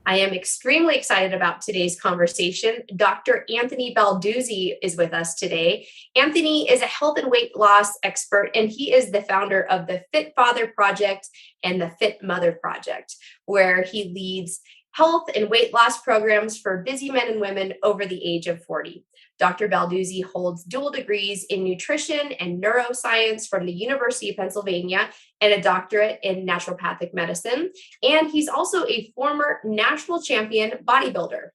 I am extremely excited about today's conversation. Dr. Anthony Balduzzi is with us today. Anthony is a health and weight loss expert, and he is the founder of the Fit Father Project and the Fit Mother Project, where he leads health and weight loss programs for busy men and women over the age of 40. Dr. Balduzzi holds dual degrees in nutrition and neuroscience from the University of Pennsylvania and a doctorate in naturopathic medicine. And he's also a former national champion bodybuilder.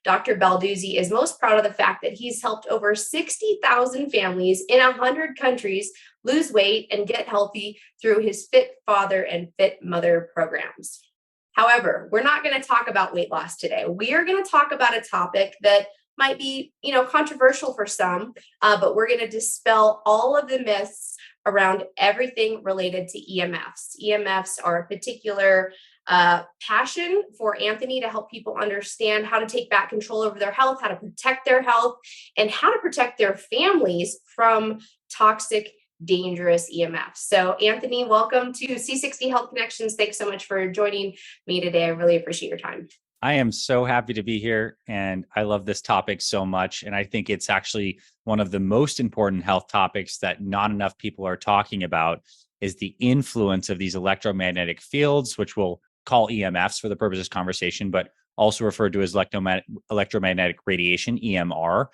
Dr. Balduzzi is most proud of the fact that he's helped over 60,000 families in 100 countries lose weight and get healthy through his Fit Father and Fit Mother programs. However, we're not going to talk about weight loss today. We are going to talk about a topic that might be, controversial for some, but we're going to dispel all of the myths around everything related to EMFs. EMFs are a particular passion for Anthony to help people understand how to take back control over their health, how to protect their health, and how to protect their families from toxic, dangerous EMFs. So Anthony, welcome to C60 Health Connections. Thanks so much for joining me today. I really appreciate your time. I am so happy to be here, and I love this topic so much. And I think it's actually one of the most important health topics that not enough people are talking about is the influence of these electromagnetic fields, which we'll call EMFs for the purpose of this conversation, but also referred to as electromagnetic radiation, EMR,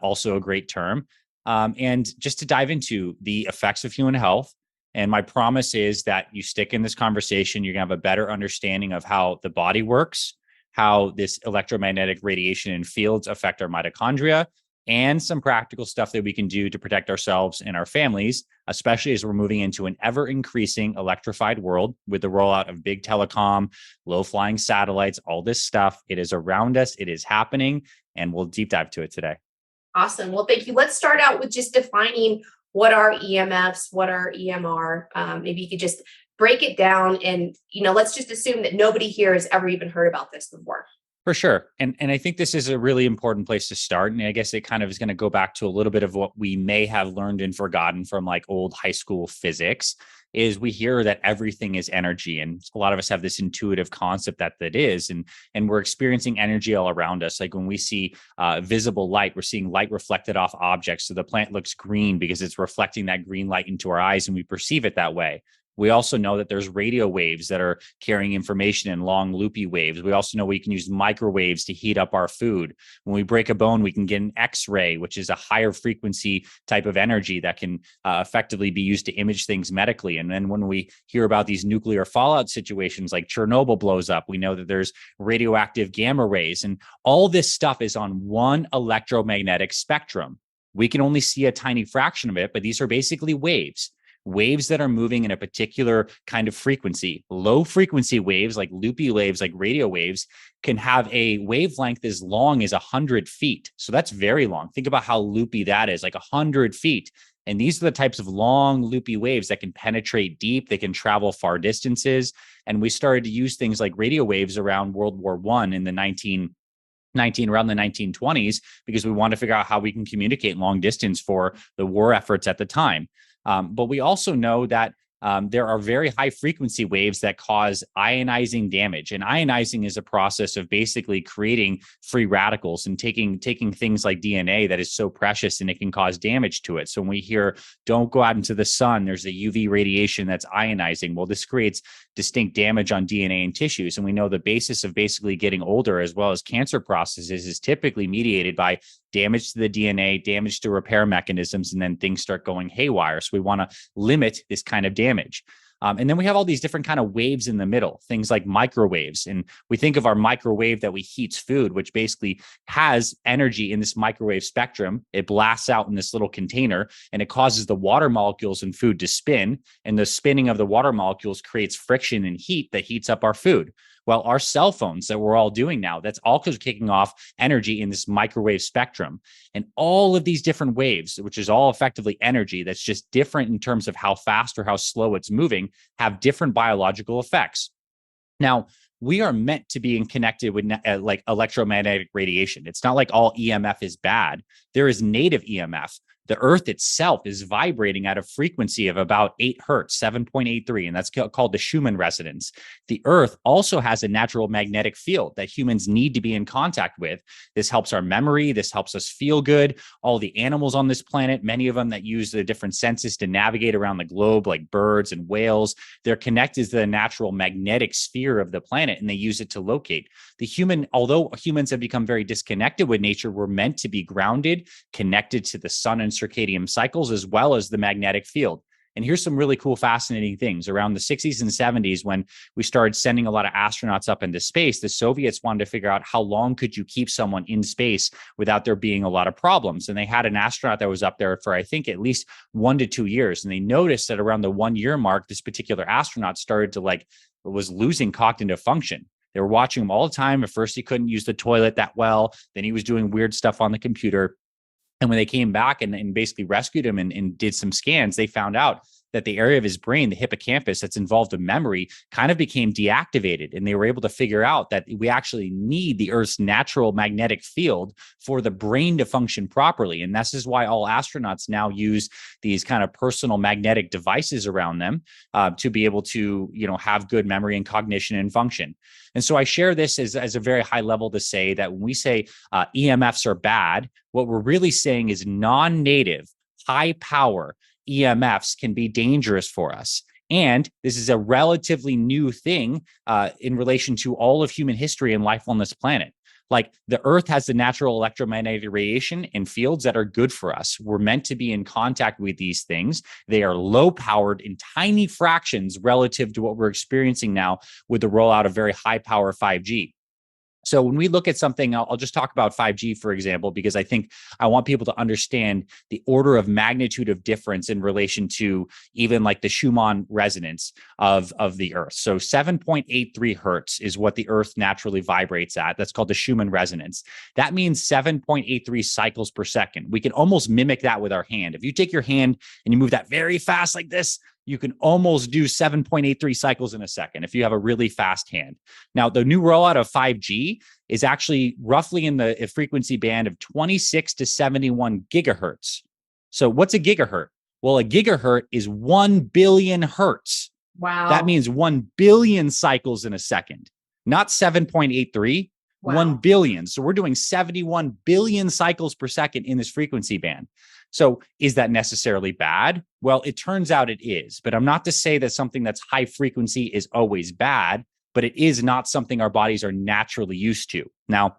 also a great term. And just to dive into the effects of human health. And my promise is that you stick in this conversation, you're going to have a better understanding of how the body works, how this electromagnetic radiation and fields affect our mitochondria, and some practical stuff that we can do to protect ourselves and our families, especially as we're moving into an ever-increasing electrified world with the rollout of big telecom, low-flying satellites, all this stuff. It is around us, it is happening, and we'll deep dive to it today. Awesome. Well, thank you. Let's start out with just defining what are EMFs, what are EMR. Maybe you could just break it down and, let's just assume that nobody here has ever even heard about this before. For sure. And I think this is a really important place to start. And I guess it kind of is going to go back to a little bit of what we may have learned and forgotten from like old high school physics is we hear that everything is energy. And a lot of us have this intuitive concept that is, and we're experiencing energy all around us. Like when we see visible light, we're seeing light reflected off objects. So the plant looks green because it's reflecting that green light into our eyes and we perceive it that way. We also know that there's radio waves that are carrying information in long loopy waves. We also know we can use microwaves to heat up our food. When we break a bone, we can get an X-ray, which is a higher frequency type of energy that can effectively be used to image things medically. And then when we hear about these nuclear fallout situations like Chernobyl blows up, we know that there's radioactive gamma rays. And all this stuff is on one electromagnetic spectrum. We can only see a tiny fraction of it, but these are basically waves that are moving in a particular kind of frequency. Low frequency waves, like loopy waves, like radio waves, can have a wavelength as long as 100 feet. So that's very long. Think about how loopy that is, like 100 feet. And these are the types of long loopy waves that can penetrate deep. They can travel far distances. And we started to use things like radio waves around World War I in the around the 1920s, because we want to figure out how we can communicate long distance for the war efforts at the time. But we also know that there are very high frequency waves that cause ionizing damage. And ionizing is a process of basically creating free radicals and taking things like DNA that is so precious and it can cause damage to it. So when we hear, don't go out into the sun, there's a UV radiation that's ionizing. Well, this creates distinct damage on DNA and tissues. And we know the basis of basically getting older as well as cancer processes is typically mediated by damage to the DNA, damage to repair mechanisms, and then things start going haywire. So we want to limit this kind of damage. And then we have all these different kind of waves in the middle, things like microwaves. And we think of our microwave that we heats food, which basically has energy in this microwave spectrum. It blasts out in this little container and it causes the water molecules in food to spin. And the spinning of the water molecules creates friction and heat that heats up our food. Well, our cell phones that we're all doing now, that's also kicking off energy in this microwave spectrum. And all of these different waves, which is all effectively energy that's just different in terms of how fast or how slow it's moving, have different biological effects. Now, we are meant to be connected with like electromagnetic radiation. It's not like all EMF is bad. There is native EMF. The Earth itself is vibrating at a frequency of about 8 hertz, 7.83, and that's called the Schumann resonance. The Earth also has a natural magnetic field that humans need to be in contact with. This helps our memory. This helps us feel good. All the animals on this planet, many of them that use the different senses to navigate around the globe, like birds and whales, they're connected to the natural magnetic sphere of the planet, and they use it to locate. Although humans have become very disconnected with nature, we're meant to be grounded, connected to the sun and circadian cycles, as well as the magnetic field. And here's some really cool, fascinating things. Around the 60s and 70s, when we started sending a lot of astronauts up into space, the Soviets wanted to figure out how long could you keep someone in space without there being a lot of problems. And they had an astronaut that was up there for, I think, at least 1 to 2 years. And they noticed that around the 1 year mark, this particular astronaut started to was losing cognitive function. They were watching him all the time. At first, he couldn't use the toilet that well. Then he was doing weird stuff on the computer. And when they came back and basically rescued him and did some scans, they found out that the area of his brain, the hippocampus that's involved in memory, kind of became deactivated. And they were able to figure out that we actually need the Earth's natural magnetic field for the brain to function properly. And this is why all astronauts now use these kind of personal magnetic devices around them to be able to, have good memory and cognition and function. And so I share this as a very high level to say that when we say EMFs are bad, what we're really saying is non-native, high power EMFs can be dangerous for us. And this is a relatively new thing in relation to all of human history and life on this planet. Like the Earth has the natural electromagnetic radiation and fields that are good for us. We're meant to be in contact with these things. They are low powered in tiny fractions relative to what we're experiencing now with the rollout of very high power 5G. So when we look at something, I'll just talk about 5G, for example, because I think I want people to understand the order of magnitude of difference in relation to even like the Schumann resonance of the Earth. So 7.83 hertz is what the Earth naturally vibrates at. That's called the Schumann resonance. That means 7.83 cycles per second. We can almost mimic that with our hand. If you take your hand and you move that very fast like this, you can almost do 7.83 cycles in a second if you have a really fast hand. Now, the new rollout of 5G is actually roughly in the frequency band of 26 to 71 gigahertz. So what's a gigahertz? Well, a gigahertz is 1 billion hertz. Wow. That means 1 billion cycles in a second, not 7.83. Wow. 1 billion. So we're doing 71 billion cycles per second in this frequency band. So is that necessarily bad? Well, it turns out it is, but I'm not to say that something that's high frequency is always bad, but it is not something our bodies are naturally used to. Now,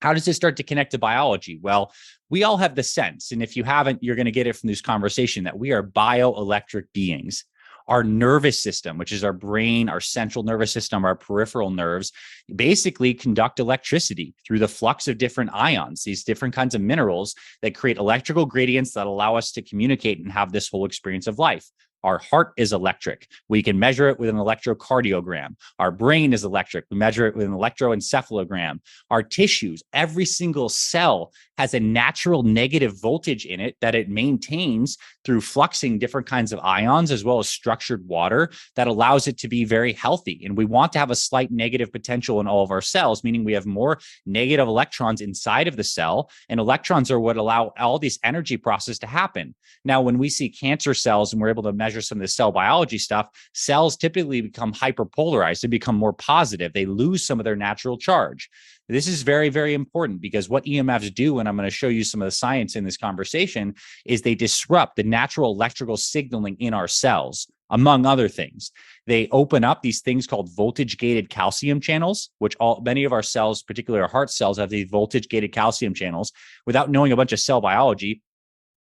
how does this start to connect to biology? Well, we all have the sense, and if you haven't, you're going to get it from this conversation, that we are bioelectric beings. Our nervous system, which is our brain, our central nervous system, our peripheral nerves, basically conduct electricity through the flux of different ions, these different kinds of minerals that create electrical gradients that allow us to communicate and have this whole experience of life. Our heart is electric. We can measure it with an electrocardiogram. Our brain is electric. We measure it with an electroencephalogram. Our tissues, every single cell has a natural negative voltage in it that it maintains through fluxing different kinds of ions as well as structured water that allows it to be very healthy. And we want to have a slight negative potential in all of our cells, meaning we have more negative electrons inside of the cell, and electrons are what allow all this energy process to happen. Now, when we see cancer cells and we're able to measure some of the cell biology stuff, cells typically become hyperpolarized. They become more positive. They lose some of their natural charge. This is very, very important because what EMFs do, and I'm going to show you some of the science in this conversation, is they disrupt the natural electrical signaling in our cells, among other things. They open up these things called voltage-gated calcium channels, which many of our cells, particularly our heart cells, have these voltage-gated calcium channels. Without knowing a bunch of cell biology,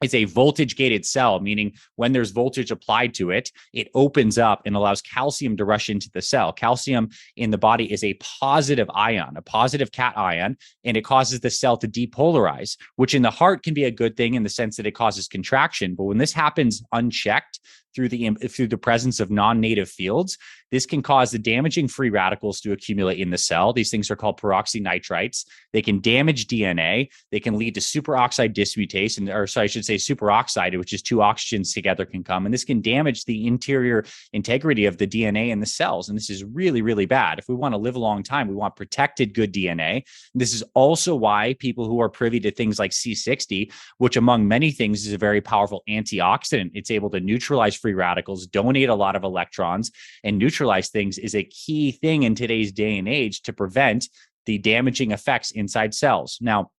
it's a voltage-gated cell, meaning when there's voltage applied to it, it opens up and allows calcium to rush into the cell. Calcium in the body is a positive ion, a positive cation, and it causes the cell to depolarize, which in the heart can be a good thing in the sense that it causes contraction. But when this happens unchecked, through the presence of non-native fields, this can cause the damaging free radicals to accumulate in the cell. These things are called peroxynitrites. They can damage DNA. They can lead to superoxide dismutase, I should say superoxide, which is two oxygens together can come. And this can damage the interior integrity of the DNA in the cells. And this is really, really bad. If we want to live a long time, we want protected good DNA. This is also why people who are privy to things like C60, which among many things is a very powerful antioxidant, it's able to neutralize free radicals, donate a lot of electrons, and neutralize things, is a key thing in today's day and age to prevent the damaging effects inside cells. Now,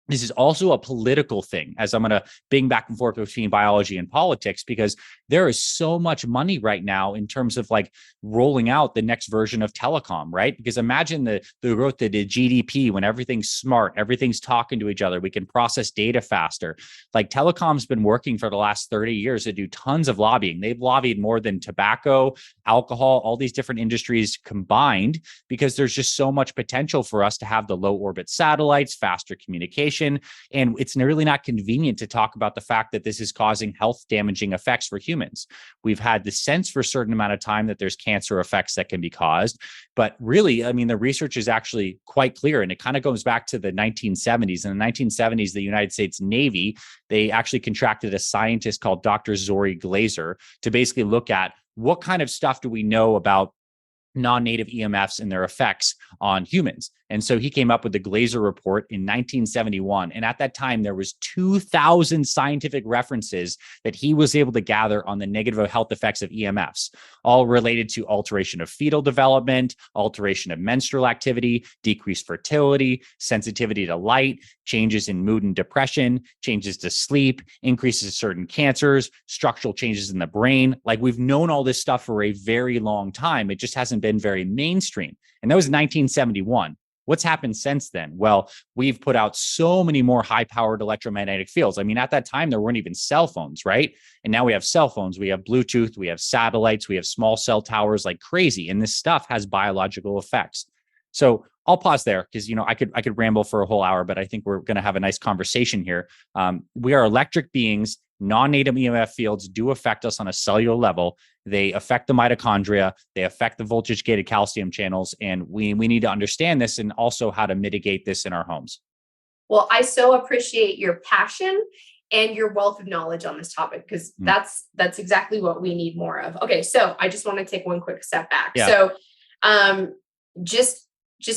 this is also a political thing, as I'm going to bing back and forth between biology and politics, because there is so much money right now in terms of like rolling out the next version of telecom, right? Because imagine the growth of the GDP when everything's smart, everything's talking to each other, we can process data faster. Like telecom's been working for the last 30 years to do tons of lobbying. They've lobbied more than tobacco, alcohol, all these different industries combined, because there's just so much potential for us to have the low orbit satellites, faster communication. And it's really not convenient to talk about the fact that this is causing health damaging effects for humans. We've had the sense for a certain amount of time that there's cancer effects that can be caused. But really, I mean, the research is actually quite clear. And it kind of goes back to the 1970s. In the 1970s, the United States Navy, they actually contracted a scientist called Dr. Zori Glaser to basically look at what kind of stuff do we know about non-native EMFs and their effects on humans. And so he came up with the Glaser report in 1971. And at that time, there was 2,000 scientific references that he was able to gather on the negative health effects of EMFs, all related to alteration of fetal development, alteration of menstrual activity, decreased fertility, sensitivity to light, changes in mood and depression, changes to sleep, increases in certain cancers, structural changes in the brain. Like, we've known all this stuff for a very long time. It just hasn't been very mainstream. And that was 1971. What's happened since then? Well, we've put out so many more high-powered electromagnetic fields. I mean, at that time, there weren't even cell phones, right? And now we have cell phones, we have Bluetooth, we have satellites, we have small cell towers like crazy. And this stuff has biological effects. So I'll pause there because, I could ramble for a whole hour, but I think we're going to have a nice conversation here. We are electric beings. Non-native EMF fields do affect us on a cellular level. They affect the mitochondria. They affect the voltage-gated calcium channels. And we need to understand this and also how to mitigate this in our homes. Well, I so appreciate your passion and your wealth of knowledge on this topic, because that's exactly what we need more of. Okay, so I just want to take one quick step back. Yeah. So just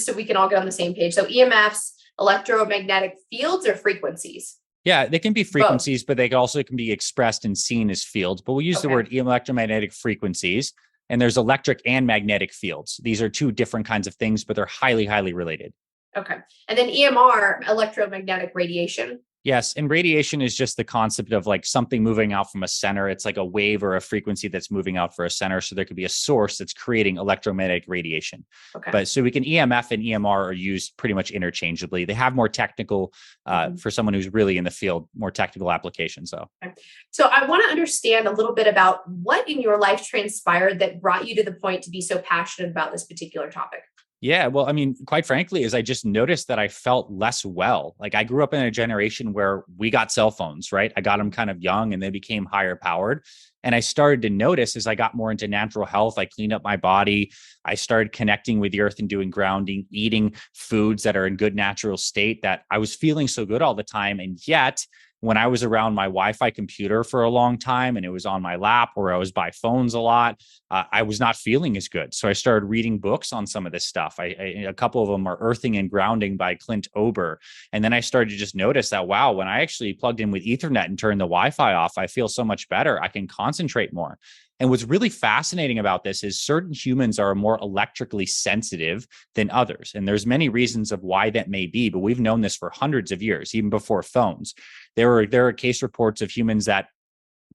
so we can all get on the same page. So EMFs, electromagnetic fields, or frequencies? Yeah, they can be frequencies, but they also can be expressed and seen as fields. But we'll use the word electromagnetic frequencies, and there's electric and magnetic fields. These are two different kinds of things, but they're highly, highly related. Okay. And then EMR, electromagnetic radiation. Yes. And radiation is just the concept of like something moving out from a center. It's like a wave or a frequency that's moving out for a center. So there could be a source that's creating electromagnetic radiation. Okay. But so we can EMF and EMR are used pretty much interchangeably. They have more technical, for someone who's really in the field, more technical applications though. Okay. So I want to understand a little bit about what in your life transpired that brought you to the point to be so passionate about this particular topic. Yeah, well, I mean, quite frankly, is I just noticed that I felt less well. Like, I grew up in a generation where we got cell phones, right? I got them kind of young and they became higher powered. And I started to notice as I got more into natural health, I cleaned up my body. I started connecting with the earth and doing grounding, eating foods that are in good natural state, that I was feeling so good all the time. And yet, when I was around my Wi-Fi computer for a long time and it was on my lap, or I was by phones a lot, I was not feeling as good. So I started reading books on some of this stuff. A couple of them are Earthing and Grounding by Clint Ober. And then I started to just notice that, wow, when I actually plugged in with Ethernet and turned the Wi-Fi off, I feel so much better. I can concentrate more. And what's really fascinating about this is certain humans are more electrically sensitive than others. And there's many reasons of why that may be, but we've known this for hundreds of years, even before phones. There are case reports of humans that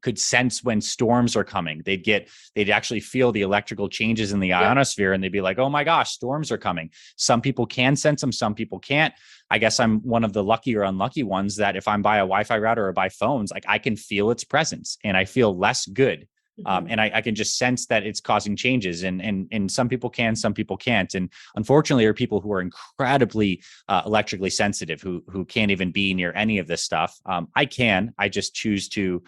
could sense when storms are coming. They'd actually feel the electrical changes in the ionosphere, and they'd be like, oh my gosh, storms are coming. Some people can sense them, some people can't. I guess I'm one of the lucky or unlucky ones that if I'm by a Wi-Fi router or by phones, like, I can feel its presence and I feel less good. Mhm. And I can just sense that it's causing changes, and some people can, some people can't. And unfortunately, there are people who are incredibly electrically sensitive who can't even be near any of this stuff. I just choose to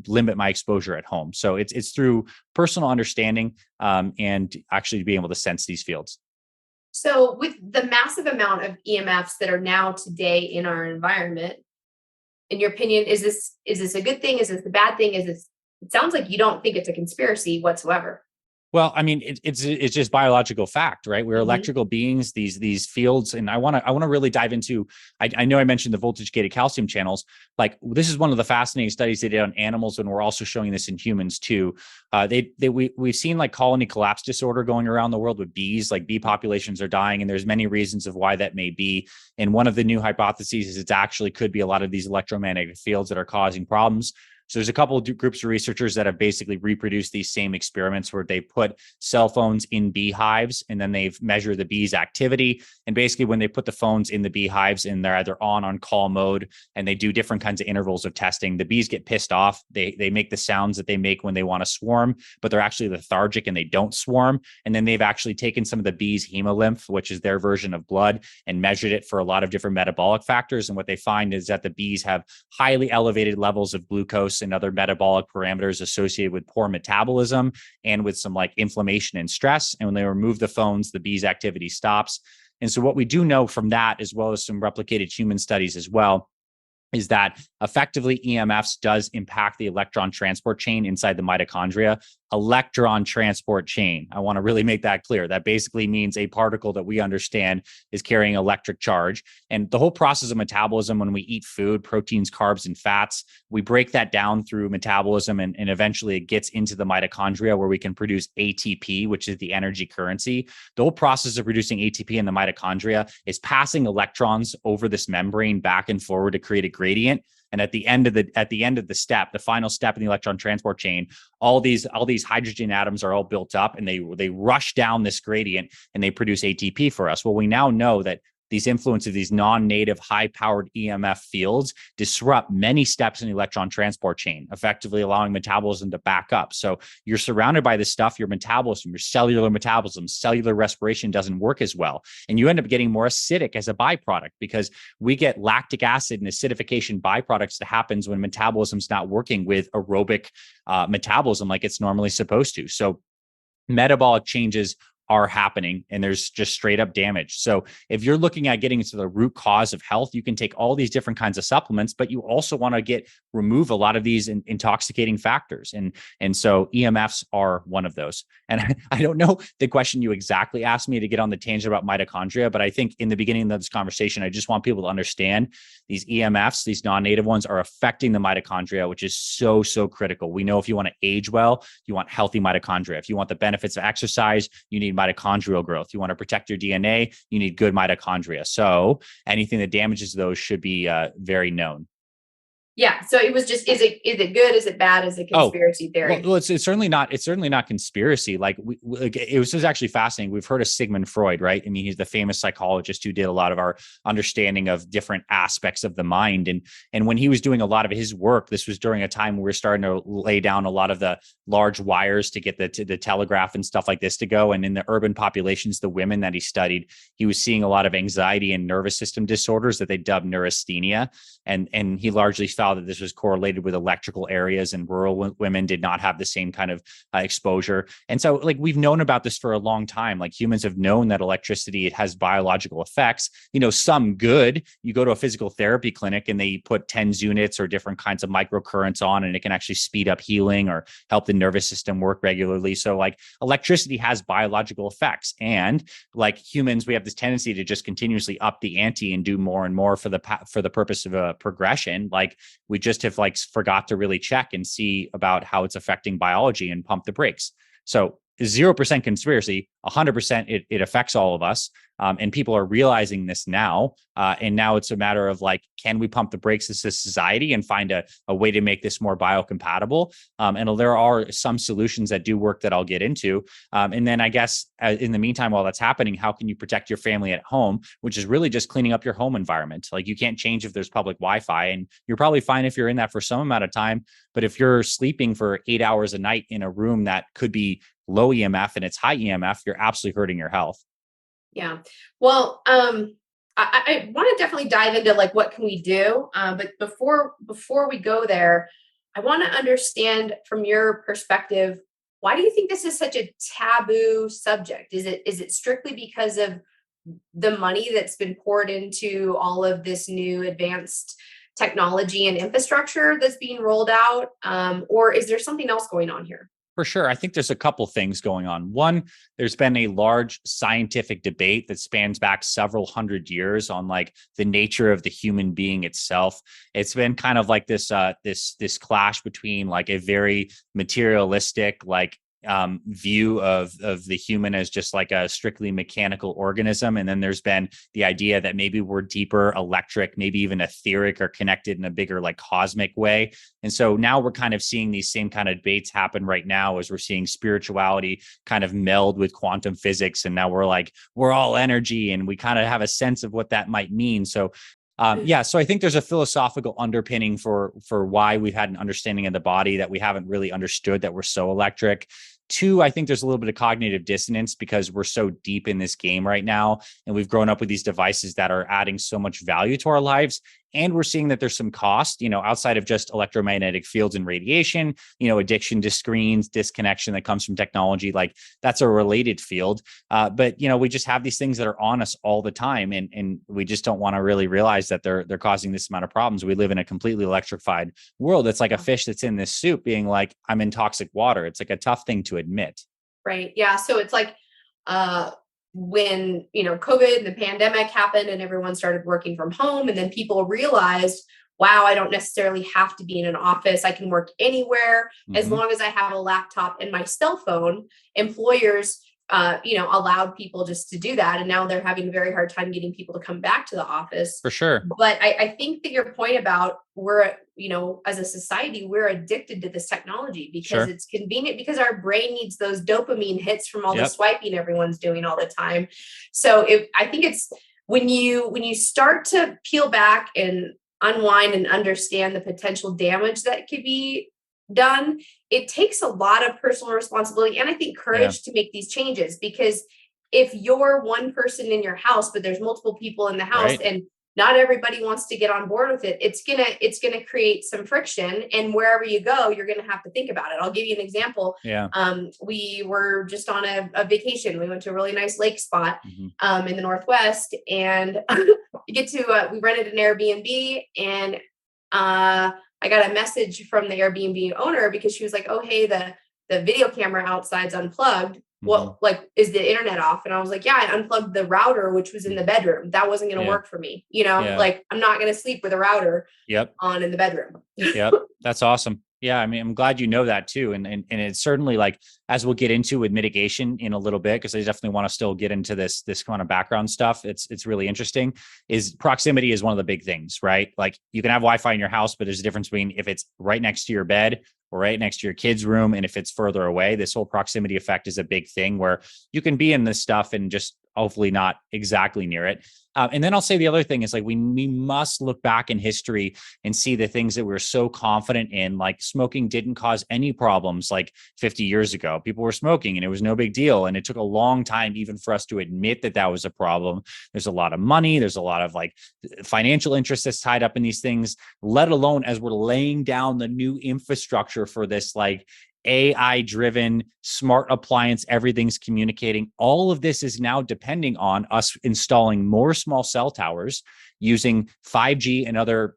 limit my exposure at home. So it's through personal understanding and actually being able to sense these fields. So, with the massive amount of EMFs that are now today in our environment, in your opinion, is this a good thing? Is this a bad thing? Is this? It sounds like you don't think it's a conspiracy whatsoever. Well, I mean, it's just biological fact, right? We're Mhm. electrical beings. These fields, and I want to really dive into. I know I mentioned the voltage gated calcium channels. Like, this is one of the fascinating studies they did on animals, and we're also showing this in humans too. We've seen like colony collapse disorder going around the world with bees. Like, bee populations are dying, and there's many reasons of why that may be. And one of the new hypotheses is it actually could be a lot of these electromagnetic fields that are causing problems. So there's a couple of groups of researchers that have basically reproduced these same experiments where they put cell phones in beehives, and then they've measured the bees' activity. And basically, when they put the phones in the beehives and they're either on call mode, and they do different kinds of intervals of testing, the bees get pissed off. They make the sounds that they make when they want to swarm, but they're actually lethargic and they don't swarm. And then they've actually taken some of the bees' hemolymph, which is their version of blood, and measured it for a lot of different metabolic factors. And what they find is that the bees have highly elevated levels of glucose and other metabolic parameters associated with poor metabolism and with some like inflammation and stress. And when they remove the phones, the bees' activity stops. And so what we do know from that, as well as some replicated human studies as well, is that effectively EMFs does impact the electron transport chain inside the mitochondria. Electron transport chain. I want to really make that clear. That basically means a particle that we understand is carrying electric charge. And the whole process of metabolism, when we eat food, proteins, carbs, and fats, we break that down through metabolism, and eventually it gets into the mitochondria where we can produce ATP, which is the energy currency. The whole process of producing ATP in the mitochondria is passing electrons over this membrane back and forward to create a gradient. And at the end of the step, the final step in the electron transport chain, all these hydrogen atoms are all built up, and they rush down this gradient and they produce ATP for us. Well, we now know that these influences, these non-native high-powered EMF fields disrupt many steps in the electron transport chain, effectively allowing metabolism to back up. So you're surrounded by this stuff, your metabolism, your cellular metabolism, cellular respiration doesn't work as well. And you end up getting more acidic as a byproduct, because we get lactic acid and acidification byproducts that happens when metabolism's not working with aerobic metabolism like it's normally supposed to. So metabolic changes are happening, and there's just straight up damage. So if you're looking at getting into the root cause of health, you can take all these different kinds of supplements, but you also want to remove a lot of these intoxicating factors. And so EMFs are one of those. And I don't know the question you exactly asked me to get on the tangent about mitochondria, but I think in the beginning of this conversation, I just want people to understand these EMFs, these non-native ones, are affecting the mitochondria, which is so, so critical. We know if you want to age well, you want healthy mitochondria. If you want the benefits of exercise, you need mitochondrial growth. You want to protect your DNA, you need good mitochondria. So anything that damages those should be very known. Yeah. So it was just, is it good? Is it bad? Is it conspiracy theory? Well, it's certainly not conspiracy. Like, it was just actually fascinating. We've heard of Sigmund Freud, right? I mean, he's the famous psychologist who did a lot of our understanding of different aspects of the mind. And when he was doing a lot of his work, this was during a time where we're starting to lay down a lot of the large wires to get the telegraph and stuff like this to go. And in the urban populations, the women that he studied, he was seeing a lot of anxiety and nervous system disorders that they dubbed neurasthenia. And he largely found that this was correlated with electrical areas, and rural women did not have the same kind of exposure. And so, like, we've known about this for a long time. Like, humans have known that electricity, it has biological effects, some good. You go to a physical therapy clinic and they put TENS units or different kinds of microcurrents on, and it can actually speed up healing or help the nervous system work regularly. So, like, electricity has biological effects. And like humans, we have this tendency to just continuously up the ante and do more and more for the purpose of progression. Like, we just have forgot to really check and see about how it's affecting biology and pump the brakes. So 0% conspiracy, 100% it affects all of us. And people are realizing this now. And now it's a matter of like, can we pump the brakes as a society and find a way to make this more biocompatible? And there are some solutions that do work that I'll get into. And then I guess in the meantime, while that's happening, how can you protect your family at home, which is really just cleaning up your home environment? Like you can't change if there's public Wi-Fi, and you're probably fine if you're in that for some amount of time. But if you're sleeping for 8 hours a night in a room that could be low EMF and it's high EMF, you're absolutely hurting your health. Yeah. Well, I want to definitely dive into like what can we do, but before we go there, I want to understand from your perspective, why do you think this is such a taboo subject? Is it strictly because of the money that's been poured into all of this new advanced technology and infrastructure that's being rolled out, or is there something else going on here? For sure. I think there's a couple things going on. One, there's been a large scientific debate that spans back several hundred years on like the nature of the human being itself. It's been kind of like this clash between like a very materialistic, like view of the human as just like a strictly mechanical organism. And then there's been the idea that maybe we're deeper, electric, maybe even etheric, or connected in a bigger like cosmic way. And so now we're kind of seeing these same kind of debates happen right now as we're seeing spirituality kind of meld with quantum physics. And now we're like, we're all energy, and we kind of have a sense of what that might mean. So so I think there's a philosophical underpinning for why we've had an understanding of the body that we haven't really understood, that we're so electric. Two, I think there's a little bit of cognitive dissonance because we're so deep in this game right now, and we've grown up with these devices that are adding so much value to our lives. And we're seeing that there's some cost, outside of just electromagnetic fields and radiation, addiction to screens, disconnection that comes from technology. Like that's a related field. But we just have these things that are on us all the time. And we just don't want to really realize that they're causing this amount of problems. We live in a completely electrified world. It's like a fish that's in this soup being like, I'm in toxic water. It's like a tough thing to admit. Right. Yeah. So it's like, when, COVID and the pandemic happened and everyone started working from home, and then people realized, wow, I don't necessarily have to be in an office. I can work anywhere as long as I have a laptop and my cell phone. Employers, allowed people just to do that. And now they're having a very hard time getting people to come back to the office. For sure. But I think that your point about as a society, we're addicted to this technology because it's convenient, because our brain needs those dopamine hits from all the swiping everyone's doing all the time. So I think it's when you start to peel back and unwind and understand the potential damage that could be done, it takes a lot of personal responsibility and I think courage to make these changes. Because if you're one person in your house, but there's multiple people in the house and not everybody wants to get on board with it, it's gonna create some friction. And wherever you go, you're gonna have to think about it. I'll give you an example. We were just on a vacation. We went to a really nice lake spot in the Northwest, and we rented an Airbnb, and I got a message from the Airbnb owner because she was like, oh, hey, the video camera outside's unplugged. Well, like, is the internet off? And I was like, yeah, I unplugged the router, which was in the bedroom. That wasn't going to work for me. Like I'm not going to sleep with a router on in the bedroom. That's awesome. Yeah. I mean, I'm glad you know that too. And it's certainly like, as we'll get into with mitigation in a little bit, because I definitely want to still get into this kind of background stuff. It's really interesting. Is proximity is one of the big things, right? Like you can have Wi-Fi in your house, but there's a difference between if it's right next to your bed or right next to your kid's room. And if it's further away, this whole proximity effect is a big thing where you can be in this stuff and just hopefully not exactly near it. And then I'll say the other thing is like, we must look back in history and see the things that we're so confident in, like smoking didn't cause any problems like 50 years ago. People were smoking and it was no big deal. And it took a long time even for us to admit that that was a problem. There's a lot of money. There's a lot of like financial interest that's tied up in these things, let alone as we're laying down the new infrastructure for this like AI-driven smart appliance, everything's communicating. All of this is now depending on us installing more small cell towers using 5G and other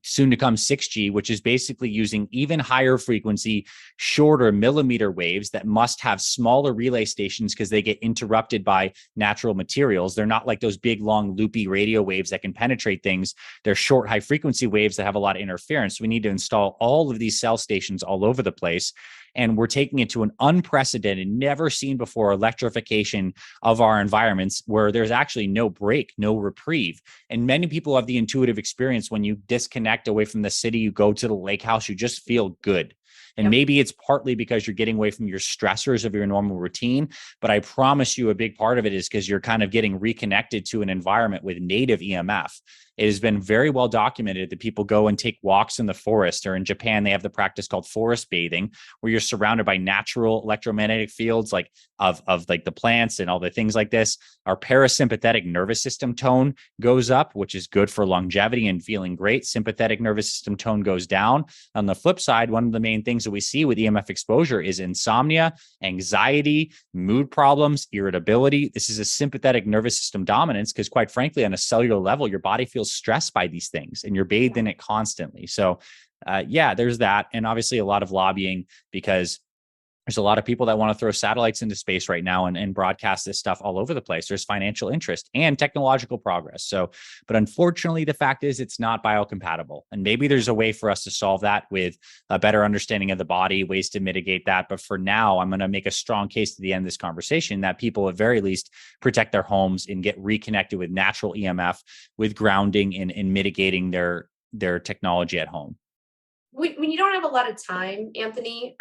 soon to come 6G, which is basically using even higher frequency, shorter millimeter waves that must have smaller relay stations because they get interrupted by natural materials. They're not like those big, long, loopy radio waves that can penetrate things. They're short, high frequency waves that have a lot of interference. We need to install all of these cell stations all over the place. And we're taking it to an unprecedented, never seen before electrification of our environments where there's actually no break, no reprieve. And many people have the intuitive experience when you disconnect away from the city, you go to the lake house, you just feel good. And maybe it's partly because you're getting away from your stressors of your normal routine. But I promise you a big part of it is because you're kind of getting reconnected to an environment with native EMF. It has been very well documented that people go and take walks in the forest, or in Japan, they have the practice called forest bathing, where you're surrounded by natural electromagnetic fields like of like the plants and all the things like this. Our parasympathetic nervous system tone goes up, which is good for longevity and feeling great. Sympathetic nervous system tone goes down. On the flip side, one of the main things that we see with EMF exposure is insomnia, anxiety, mood problems, irritability. This is a sympathetic nervous system dominance because, quite frankly, on a cellular level, your body feels stressed by these things and you're bathed in it constantly. So there's that. And obviously a lot of lobbying, because there's a lot of people that want to throw satellites into space right now and broadcast this stuff all over the place. There's financial interest and technological progress. So, but unfortunately, the fact is it's not biocompatible. And maybe there's a way for us to solve that with a better understanding of the body, ways to mitigate that. But for now, I'm going to make a strong case to the end of this conversation that people at very least protect their homes and get reconnected with natural EMF, with grounding and mitigating their technology at home. When you don't have a lot of time, Anthony,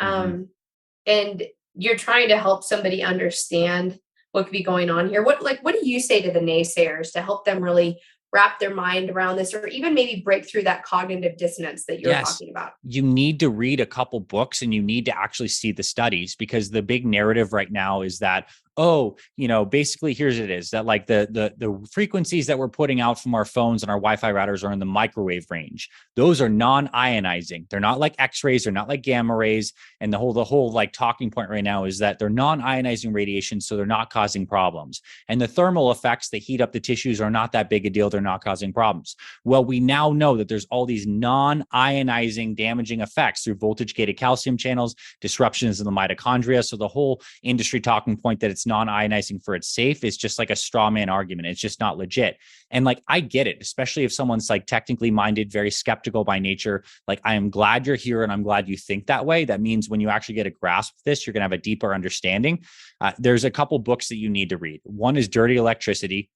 and you're trying to help somebody understand what could be going on here, what do you say to the naysayers to help them really wrap their mind around this, or even maybe break through that cognitive dissonance that you're talking about? You need to read a couple books and you need to actually see the studies, because the big narrative right now is that, basically here's it is that like the frequencies that we're putting out from our phones and our Wi-Fi routers are in the microwave range. Those are non-ionizing. They're not like X-rays. They're not like gamma rays. And the whole like talking point right now is that they're non-ionizing radiation, so they're not causing problems. And the thermal effects that heat up the tissues are not that big a deal. They're not causing problems. Well, we now know that there's all these non-ionizing damaging effects through voltage-gated calcium channels, disruptions in the mitochondria. So the whole industry talking point that it's non-ionizing for it's safe is just like a straw man argument. It's just not legit. And like, I get it, especially if someone's like technically minded, very skeptical by nature. Like, I am glad you're here and I'm glad you think that way. That means when you actually get a grasp of this, you're going to have a deeper understanding. There's a couple books that you need to read. One is Dirty Electricity.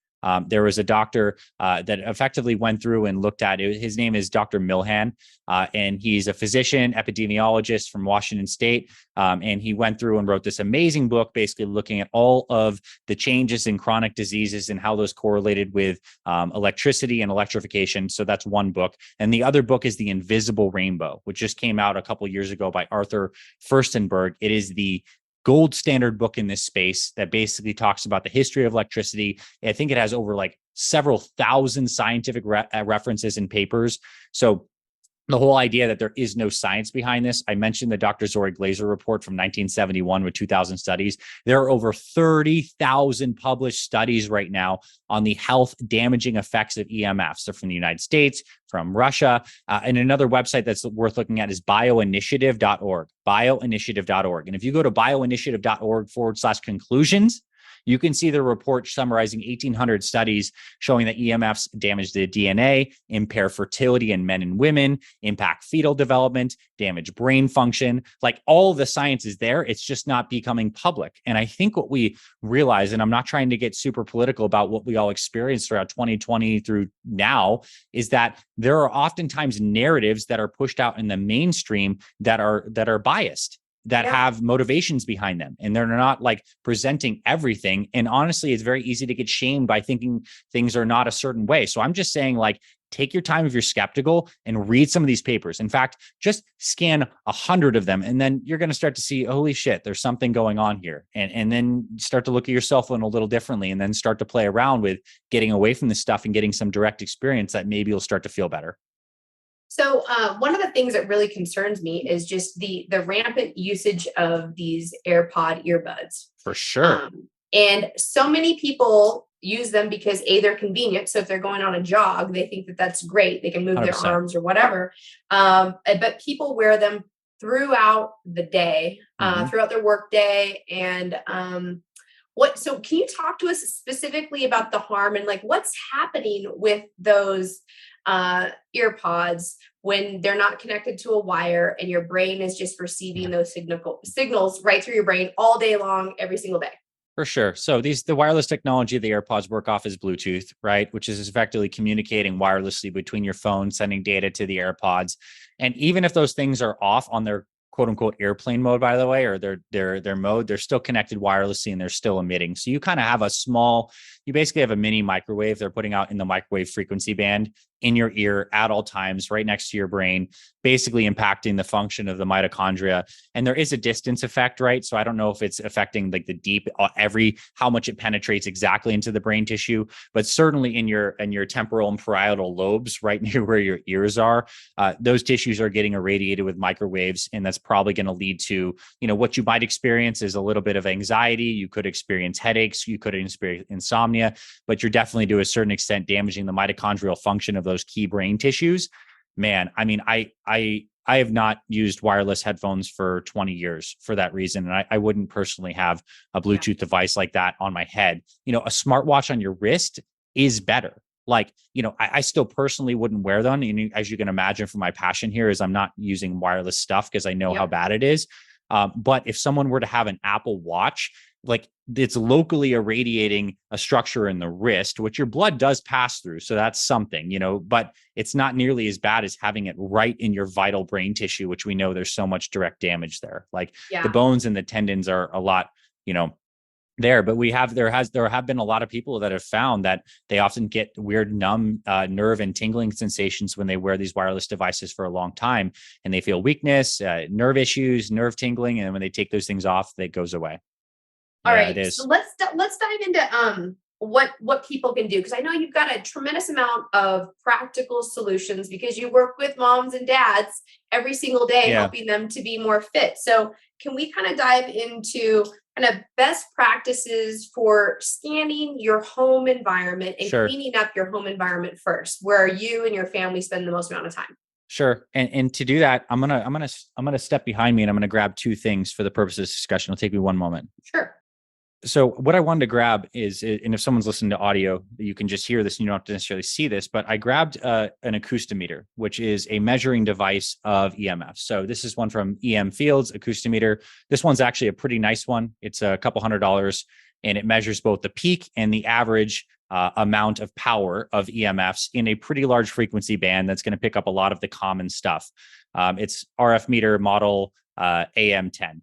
There was a doctor that effectively went through and looked at it. His name is Dr. Milhan, and he's a physician, epidemiologist from Washington State. And he went through and wrote this amazing book, basically looking at all of the changes in chronic diseases and how those correlated with electricity and electrification. So that's one book. And the other book is The Invisible Rainbow, which just came out a couple of years ago by Arthur Furstenberg. It is the gold standard book in this space that basically talks about the history of electricity. I think it has over like several thousand scientific references and papers. So the whole idea that there is no science behind this. I mentioned the Dr. Zori Glaser report from 1971 with 2,000 studies. There are over 30,000 published studies right now on the health damaging effects of EMFs. They're from the United States, from Russia. And another website that's worth looking at is bioinitiative.org, bioinitiative.org. And if you go to bioinitiative.org/conclusions, you can see the report summarizing 1,800 studies showing that EMFs damage the DNA, impair fertility in men and women, impact fetal development, damage brain function. Like, all the science is there. It's just not becoming public. And I think what we realize, and I'm not trying to get super political about what we all experienced throughout 2020 through now, is that there are oftentimes narratives that are pushed out in the mainstream that are biased, that have motivations behind them, and they're not like presenting everything. And honestly, it's very easy to get shamed by thinking things are not a certain way. So I'm just saying, like, take your time if you're skeptical and read some of these papers. In fact, just scan 100 of them, and then you're going to start to see, holy shit, there's something going on here. And then start to look at your cell phone a little differently, and then start to play around with getting away from this stuff and getting some direct experience that maybe you'll start to feel better. So one of the things that really concerns me is just the rampant usage of these AirPod earbuds. For sure. And so many people use them because they're convenient. So if they're going on a jog, they think that that's great. They can move 100%. Their arms or whatever. But people wear them throughout the day, throughout their work day. And so can you talk to us specifically about the harm and like what's happening with those earpods when they're not connected to a wire and your brain is just receiving those signals right through your brain all day long, every single day. For sure. So the wireless technology, the AirPods work off as Bluetooth, right? Which is effectively communicating wirelessly between your phone, sending data to the AirPods. And even if those things are off on their quote unquote airplane mode, by the way, or their mode, they're still connected wirelessly and they're still emitting. So you kind of have you basically have a mini microwave they're putting out in the microwave frequency band in your ear at all times, right next to your brain, basically impacting the function of the mitochondria. And there is a distance effect, right? So I don't know if it's affecting like the deep, how much it penetrates exactly into the brain tissue, but certainly in your temporal and parietal lobes, right near where your ears are, those tissues are getting irradiated with microwaves. And that's probably going to lead to, what you might experience is a little bit of anxiety. You could experience headaches. You could experience insomnia, but you're definitely to a certain extent damaging the mitochondrial function of those key brain tissues. Man, I mean, I have not used wireless headphones for 20 years for that reason. And I wouldn't personally have a Bluetooth device like that on my head. A smartwatch on your wrist is better. Like, I still personally wouldn't wear them. And as you can imagine from my passion here is I'm not using wireless stuff because I know how bad it is. But if someone were to have an Apple Watch, like it's locally irradiating a structure in the wrist, which your blood does pass through. So that's something, but it's not nearly as bad as having it right in your vital brain tissue, which we know there's so much direct damage there. Like the bones and the tendons are a lot, there, but there have been a lot of people that have found that they often get weird numb nerve and tingling sensations when they wear these wireless devices for a long time, and they feel weakness, nerve issues, nerve tingling, and when they take those things off, that goes away. All right, it is. So let's dive into what people can do, because I know you've got a tremendous amount of practical solutions because you work with moms and dads every single day, helping them to be more fit. So can we kind of dive into kind of best practices for scanning your home environment and cleaning up your home environment first, where you and your family spend the most amount of time? Sure. And to do that, I'm gonna step behind me and I'm gonna grab two things for the purpose of this discussion. It'll take me one moment. Sure. So what I wanted to grab is, and if someone's listening to audio, you can just hear this and you don't have to necessarily see this, but I grabbed an acoustimeter, which is a measuring device of EMFs. So this is one from EM Fields acoustimeter. This one's actually a pretty nice one. It's a couple $100 and it measures both the peak and the average amount of power of EMFs in a pretty large frequency band that's going to pick up a lot of the common stuff. It's RF meter model AM10.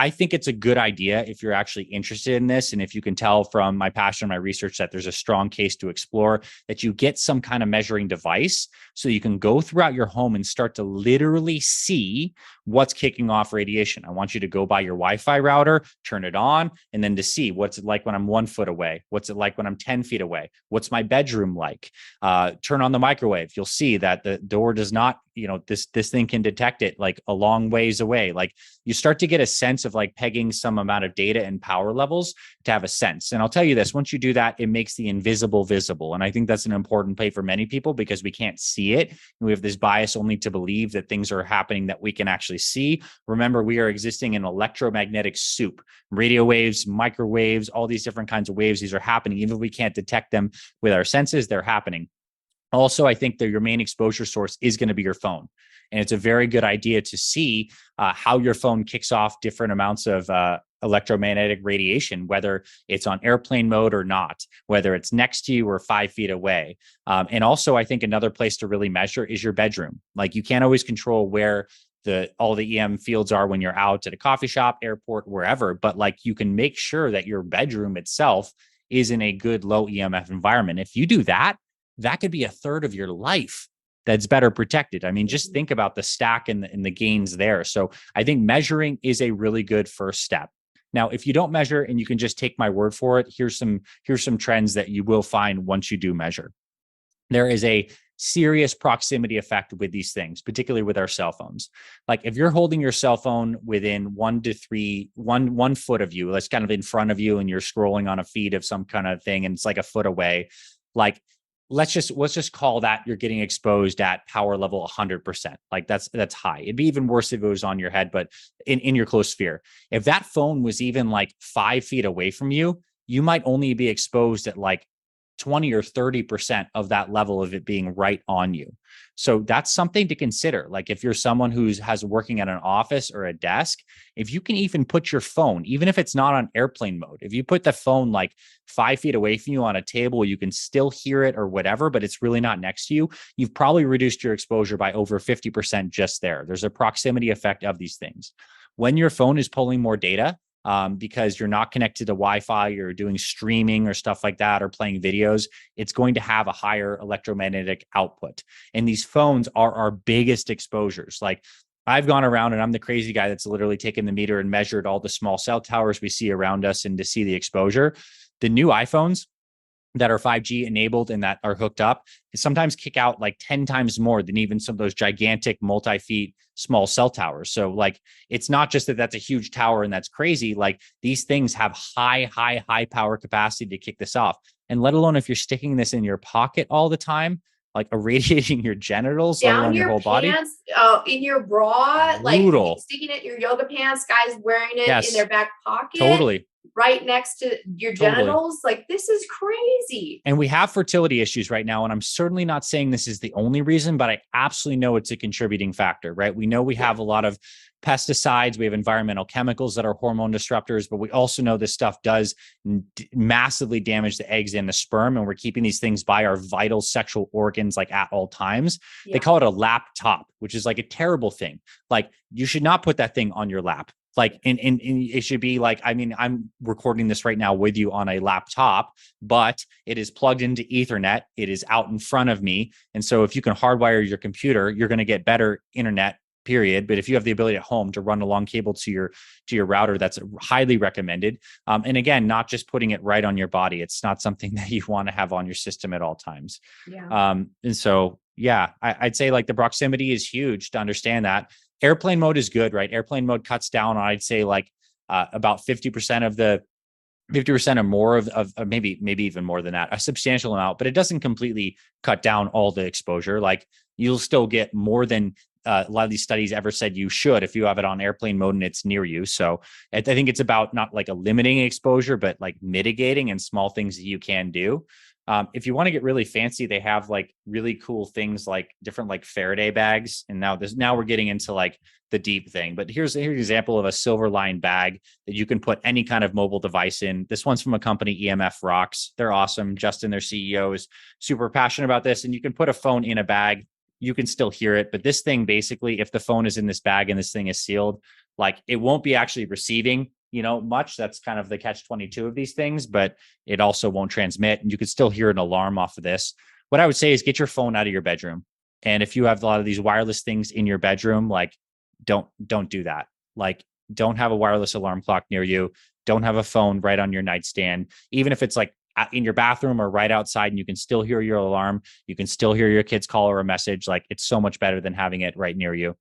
I think it's a good idea if you're actually interested in this. And if you can tell from my passion and my research that there's a strong case to explore, that you get some kind of measuring device so you can go throughout your home and start to literally see what's kicking off radiation. I want you to go by your Wi-Fi router, turn it on, and then to see what's it like when I'm 1 foot away. What's it like when I'm 10 feet away? What's my bedroom like? Turn on the microwave. You'll see that the door does not, this thing can detect it like a long ways away. Like you start to get a sense of like pegging some amount of data and power levels to have a sense. And I'll tell you this, once you do that, it makes the invisible visible. And I think that's an important play for many people because we can't see it. We have this bias only to believe that things are happening that we can actually see. Remember, we are existing in electromagnetic soup, radio waves, microwaves, all these different kinds of waves. These are happening. Even if we can't detect them with our senses, they're happening. Also, I think that your main exposure source is going to be your phone. And it's a very good idea to see how your phone kicks off different amounts of electromagnetic radiation, whether it's on airplane mode or not, whether it's next to you or 5 feet away. And also, I think another place to really measure is your bedroom. Like you can't always control where all the EM fields are when you're out at a coffee shop, airport, wherever, but like you can make sure that your bedroom itself is in a good low EMF environment. If you do that, that could be a third of your life that's better protected. I mean, just think about the stack and the gains there. So I think measuring is a really good first step. Now, if you don't measure and you can just take my word for it, here's some trends that you will find once you do measure. There is a serious proximity effect with these things, particularly with our cell phones. Like if you're holding your cell phone within 1 foot of you, that's kind of in front of you and you're scrolling on a feed of some kind of thing and it's like a foot away, like let's just call that you're getting exposed at power level 100%. Like that's high. It'd be even worse if it was on your head, but in your close sphere. If that phone was even like 5 feet away from you, you might only be exposed at like 20 or 30% of that level of it being right on you. So that's something to consider. Like if you're someone has working at an office or a desk, if you can even put your phone, even if it's not on airplane mode, if you put the phone like 5 feet away from you on a table, you can still hear it or whatever, but it's really not next to you. You've probably reduced your exposure by over 50% just there. There's a proximity effect of these things. When your phone is pulling more data, because you're not connected to Wi-Fi, you're doing streaming or stuff like that, or playing videos, it's going to have a higher electromagnetic output. And these phones are our biggest exposures. Like I've gone around and I'm the crazy guy that's literally taken the meter and measured all the small cell towers we see around us and to see the exposure. The new iPhones that are 5G enabled and that are hooked up sometimes kick out like 10 times more than even some of those gigantic multi-feet small cell towers. So like, it's not just that that's a huge tower and that's crazy. Like these things have high power capacity to kick this off. And let alone if you're sticking this in your pocket all the time, like irradiating your genitals, let alone your whole body. In your bra, brutal. Like sticking it in your yoga pants, guys wearing it in their back pocket. Totally. Right next to your genitals. Like this is crazy. And we have fertility issues right now. And I'm certainly not saying this is the only reason, but I absolutely know it's a contributing factor, right? We know we have a lot of pesticides, we have environmental chemicals that are hormone disruptors, but we also know this stuff does massively damage the eggs and the sperm. And we're keeping these things by our vital sexual organs, like at all times. Yeah. They call it a laptop, which is like a terrible thing. Like you should not put that thing on your lap. Like, and it should be like, I mean, I'm recording this right now with you on a laptop, but it is plugged into Ethernet. It is out in front of me. And so if you can hardwire your computer, you're going to get better internet, period. But if you have the ability at home to run a long cable to your router, that's highly recommended. And again, not just putting it right on your body. It's not something that you want to have on your system at all times. Yeah. And so, yeah, I'd say like the proximity is huge to understand that. Airplane mode is good, right? Airplane mode cuts down on, I'd say like about 50% of the 50% or more of maybe even more than that, a substantial amount, but it doesn't completely cut down all the exposure. Like you'll still get more than a lot of these studies ever said you should if you have it on airplane mode and it's near you. So I think it's about not like eliminating exposure, but like mitigating and small things that you can do. If you want to get really fancy, they have like really cool things like different like Faraday bags. And now we're getting into like the deep thing. But here's an example of a silver lined bag that you can put any kind of mobile device in. This one's from a company, EMF Rocks. They're awesome. Justin, their CEO, is super passionate about this. And you can put a phone in a bag. You can still hear it. But this thing, basically, if the phone is in this bag and this thing is sealed, like it won't be actually receiving much. That's kind of the catch-22 of these things, but it also won't transmit. And you could still hear an alarm off of this. What I would say is get your phone out of your bedroom. And if you have a lot of these wireless things in your bedroom, like don't do that. Like don't have a wireless alarm clock near you. Don't have a phone right on your nightstand. Even if it's like in your bathroom or right outside and you can still hear your alarm, you can still hear your kids call or a message. Like it's so much better than having it right near you.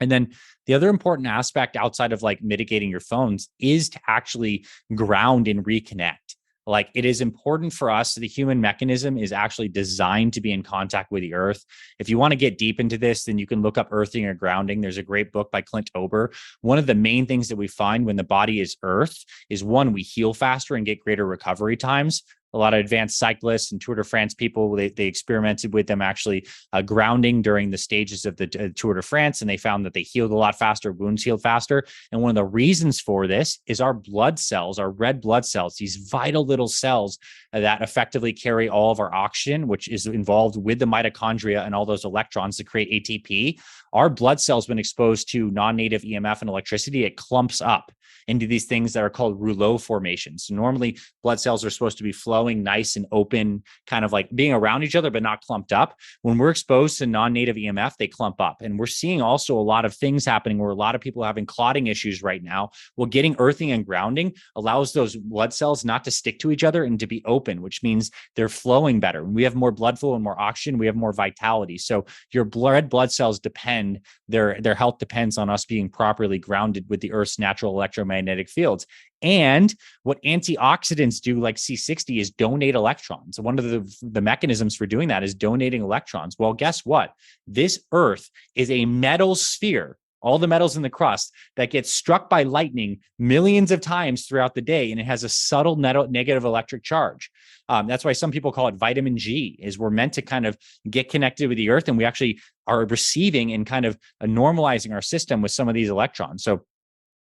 And then the other important aspect outside of like mitigating your phones is to actually ground and reconnect. Like it is important for us. The human mechanism is actually designed to be in contact with the earth. If you want to get deep into this, then you can look up earthing or grounding. There's a great book by Clint Ober. One of the main things that we find when the body is earthed is one, we heal faster and get greater recovery times. A lot of advanced cyclists and Tour de France people, they experimented with them actually grounding during the stages of the Tour de France, and they found that they healed a lot faster, wounds healed faster. And one of the reasons for this is our blood cells, our red blood cells, these vital little cells that effectively carry all of our oxygen, which is involved with the mitochondria and all those electrons to create ATP. Our blood cells, when exposed to non-native EMF and electricity, it clumps up into these things that are called rouleau formations. So normally blood cells are supposed to be flowing nice and open, kind of like being around each other, but not clumped up. When we're exposed to non-native EMF, they clump up. And we're seeing also a lot of things happening where a lot of people are having clotting issues right now. Well, getting earthing and grounding allows those blood cells not to stick to each other and to be open, which means they're flowing better. When we have more blood flow and more oxygen, we have more vitality. So your red blood cells depend, their health depends on us being properly grounded with the Earth's natural electromagnetic fields. And what antioxidants do, like C60, is donate electrons. One of the mechanisms for doing that is donating electrons. Well, guess what? This Earth is a metal sphere all the metals in the crust that get struck by lightning millions of times throughout the day, and it has a subtle negative electric charge. That's why some people call it vitamin G, is we're meant to kind of get connected with the earth, and we actually are receiving and kind of normalizing our system with some of these electrons. So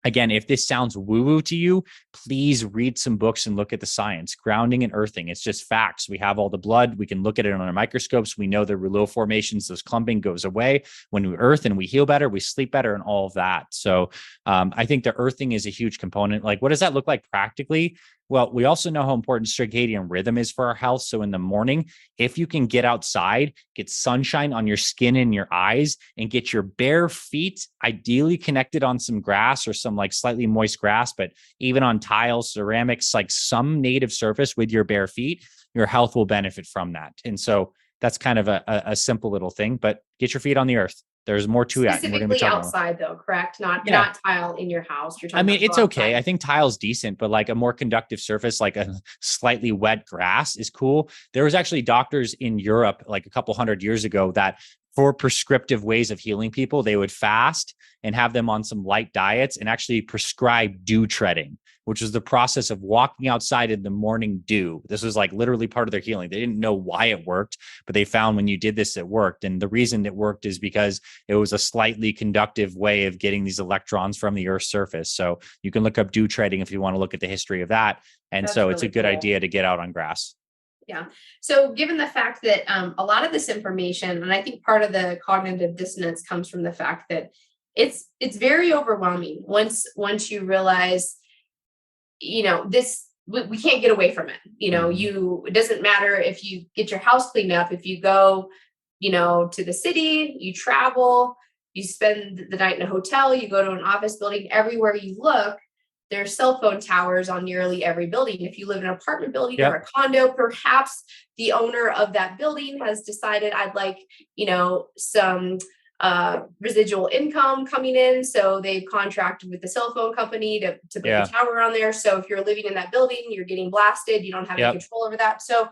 again, if this sounds woo-woo to you, please read some books and look at the science. Grounding and earthing, it's just facts. We have all the blood. We can look at it on our microscopes. We know the rouleau formations, those clumping goes away when we earth, and we heal better, we sleep better, and all of that. So I think the earthing is a huge component. Like, what does that look like practically? Well, we also know how important circadian rhythm is for our health. So in the morning, if you can get outside, get sunshine on your skin and your eyes, and get your bare feet ideally connected on some grass or some like slightly moist grass, but even on tiles, ceramics, like some native surface with your bare feet, your health will benefit from that. And so that's kind of a simple little thing, but get your feet on the earth. There's more to it. Specifically outside though, correct? Not tile in your house. You're talking about it's okay. I think tile's decent, but like a more conductive surface, like a slightly wet grass is cool. There was actually doctors in Europe like a couple hundred years ago that for prescriptive ways of healing people, they would fast and have them on some light diets and actually prescribe dew treading, which was the process of walking outside in the morning dew. This was like literally part of their healing. They didn't know why it worked, but they found when you did this, it worked. And the reason it worked is because it was a slightly conductive way of getting these electrons from the Earth's surface. So you can look up dew treading if you want to look at the history of that. And that's so it's really a good idea to get out on grass. Yeah. So given the fact that a lot of this information, and I think part of the cognitive dissonance comes from the fact that it's very overwhelming once you realize, this, we can't get away from it. It doesn't matter if you get your house cleaned up, if you go, to the city, you travel, you spend the night in a hotel, you go to an office building, everywhere you look, there's cell phone towers on nearly every building. If you live in an apartment building or a condo, perhaps the owner of that building has decided, I'd like, some residual income coming in. So they've contracted with the cell phone company to put the tower on there. So if you're living in that building, you're getting blasted, you don't have any control over that. So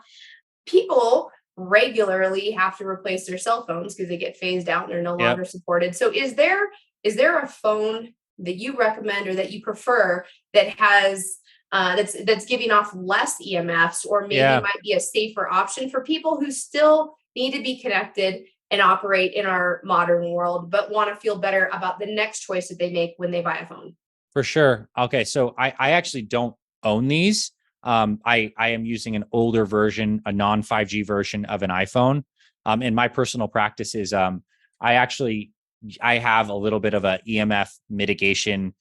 people regularly have to replace their cell phones because they get phased out and they're no longer supported. So is there a phone that you recommend or that you prefer that has that's giving off less EMFs, or maybe might be a safer option for people who still need to be connected and operate in our modern world, but want to feel better about the next choice that they make when they buy a phone? For sure. Okay. So I actually don't own these. I am using an older version, a non 5G version of an iPhone. And my personal practice is I have a little bit of a EMF mitigation.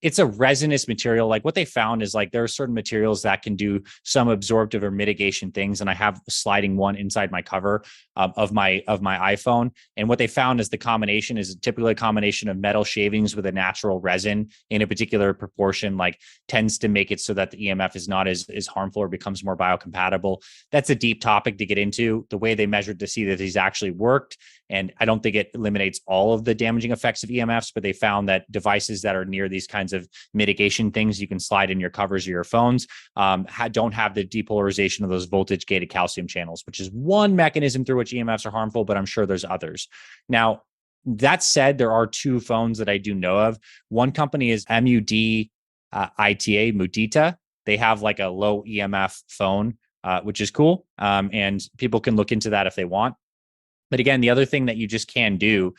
It's a resinous material. Like what they found is like there are certain materials that can do some absorptive or mitigation things. And I have a sliding one inside my cover of my iPhone. And what they found is the combination is typically a combination of metal shavings with a natural resin in a particular proportion, like tends to make it so that the EMF is not as harmful or becomes more biocompatible. That's a deep topic to get into. The way they measured to see that these actually worked. And I don't think it eliminates all of the damaging effects of EMFs, but they found that devices that are near these kinds of mitigation things you can slide in your covers of your phones don't have the depolarization of those voltage gated calcium channels, which is one mechanism through which EMFs are harmful, but I'm sure there's others. Now, that said, there are two phones that I do know of. One company is Mudita. They have like a low EMF phone, which is cool. And people can look into that if they want. But again, the other thing that you just can do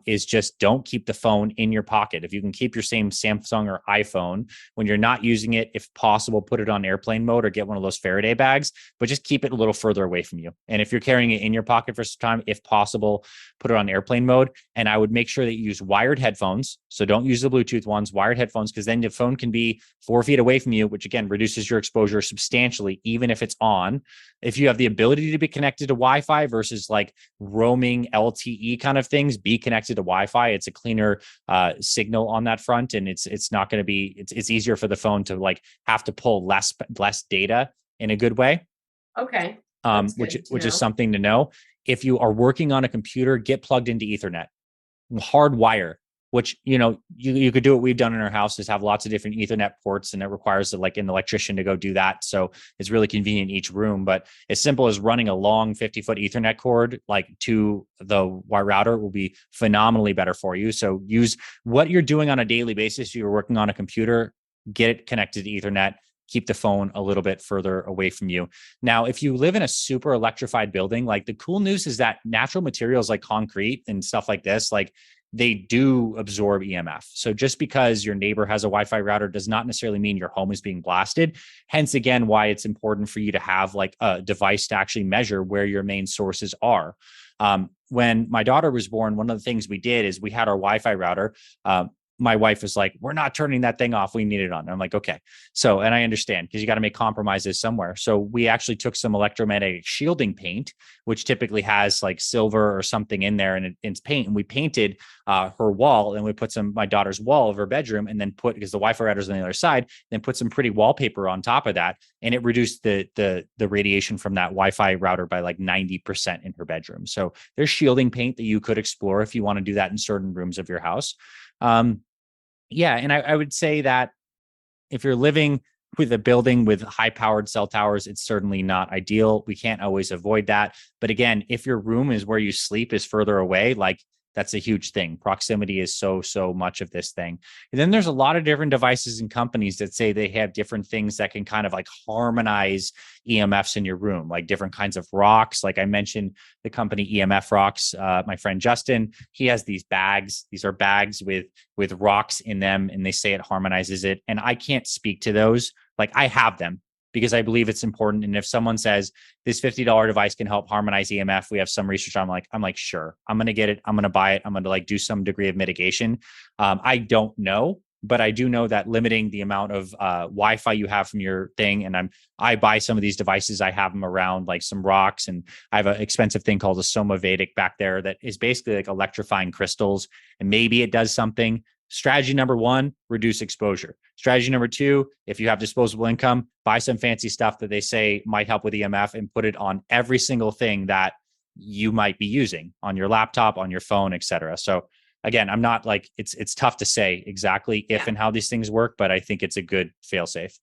is just don't keep the phone in your pocket. If you can keep your same Samsung or iPhone, when you're not using it, if possible, put it on airplane mode or get one of those Faraday bags, but just keep it a little further away from you. And if you're carrying it in your pocket for some time, if possible, put it on airplane mode. And I would make sure that you use wired headphones. So don't use the Bluetooth ones, wired headphones, because then the phone can be 4 feet away from you, which again, reduces your exposure substantially, even if it's on. If you have the ability to be connected to Wi-Fi versus like roaming LTE kind of things, be connected to Wi-Fi. It's a cleaner signal on that front, and it's not going to be. It's easier for the phone to like have to pull less data in a good way. Okay. Which is something to know. If you are working on a computer, get plugged into Ethernet, hardwire. which, you could do what we've done in our house is have lots of different Ethernet ports, and it requires like an electrician to go do that. So it's really convenient in each room, but as simple as running a long 50-foot Ethernet cord, like to the router, will be phenomenally better for you. So use what you're doing on a daily basis. You're working on a computer, get it connected to Ethernet, keep the phone a little bit further away from you. Now, if you live in a super electrified building, like the cool news is that natural materials like concrete and stuff like this, like they do absorb EMF. So just because your neighbor has a Wi-Fi router does not necessarily mean your home is being blasted. Hence, again, why it's important for you to have like a device to actually measure where your main sources are. When my daughter was born, one of the things we did is we had our Wi-Fi router. My wife was like, we're not turning that thing off. We need it on. And I'm like, okay. So, and I understand because you got to make compromises somewhere. So we actually took some electromagnetic shielding paint, which typically has like silver or something in there, and it's paint. And we painted her wall, and we put my daughter's wall of her bedroom, and then because the Wi-Fi router's on the other side, then put some pretty wallpaper on top of that. And it reduced the radiation from that Wi-Fi router by like 90% in her bedroom. So there's shielding paint that you could explore if you want to do that in certain rooms of your house. Yeah. And I would say that if you're living with a building with high powered cell towers, it's certainly not ideal. We can't always avoid that. But again, if your room is where you sleep is further away, like that's a huge thing. Proximity is so much of this thing. And then there's a lot of different devices and companies that say they have different things that can kind of like harmonize EMFs in your room, like different kinds of rocks. Like I mentioned the company EMF Rocks. My friend Justin, he has these bags. These are bags with rocks in them, and they say it harmonizes it. And I can't speak to those. Like I have them because I believe it's important. And if someone says this $50 device can help harmonize EMF, we have some research. I'm like, sure, I'm going to get it. I'm going to buy it. I'm going to like do some degree of mitigation. I don't know, but I do know that limiting the amount of Wi-Fi you have from your thing. And I buy some of these devices. I have them around like some rocks, and I have an expensive thing called a Soma Vedic back there that is basically like electrifying crystals. And maybe it does something. Strategy number one, reduce exposure. Strategy number two, if you have disposable income, buy some fancy stuff that they say might help with EMF and put it on every single thing that you might be using on your laptop, on your phone, et cetera. So again, I'm not like, it's tough to say exactly if and how these things work, but I think it's a good fail safe.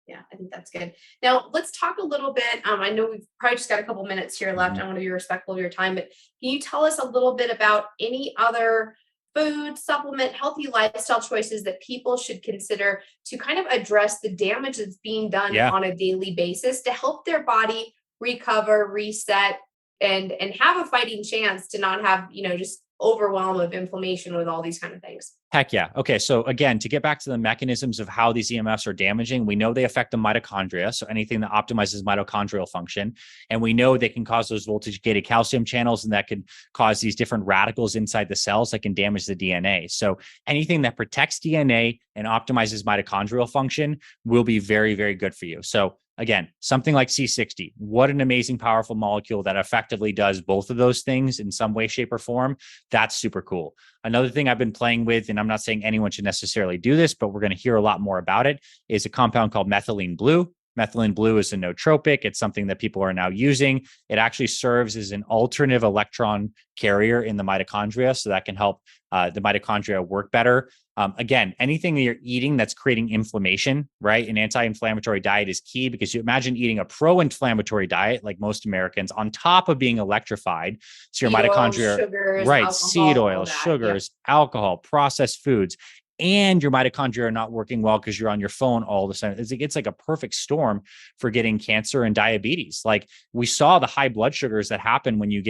Yeah, I think that's good. Now let's talk a little bit. I know we've probably just got a couple minutes here left. I want to be respectful of your time, but can you tell us a little bit about any other food, supplement, healthy lifestyle choices that people should consider to kind of address the damage that's being done on a daily basis to help their body recover, reset, and have a fighting chance to not have, just overwhelm of inflammation with all these kind of things? Heck yeah. Okay. So again, to get back to the mechanisms of how these EMFs are damaging, we know they affect the mitochondria. So anything that optimizes mitochondrial function. And we know they can cause those voltage gated calcium channels, and that could cause these different radicals inside the cells that can damage the DNA. So anything that protects DNA and optimizes mitochondrial function will be very, very good for you. So again, something like C60, what an amazing, powerful molecule that effectively does both of those things in some way, shape, or form. That's super cool. Another thing I've been playing with, and I'm not saying anyone should necessarily do this, but we're going to hear a lot more about it, is a compound called methylene blue. Methylene blue is a nootropic. It's something that people are now using. It actually serves as an alternative electron carrier in the mitochondria, so that can help the mitochondria work better. Again, anything that you're eating that's creating inflammation, right? An anti-inflammatory diet is key, because you imagine eating a pro-inflammatory diet like most Americans on top of being electrified. So your mitochondria, sugars, right? alcohol, Seed oils, sugars, alcohol, processed foods, and your mitochondria are not working well because you're on your phone all the time. It's like a perfect storm for getting cancer and diabetes. Like we saw the high blood sugars that happen when you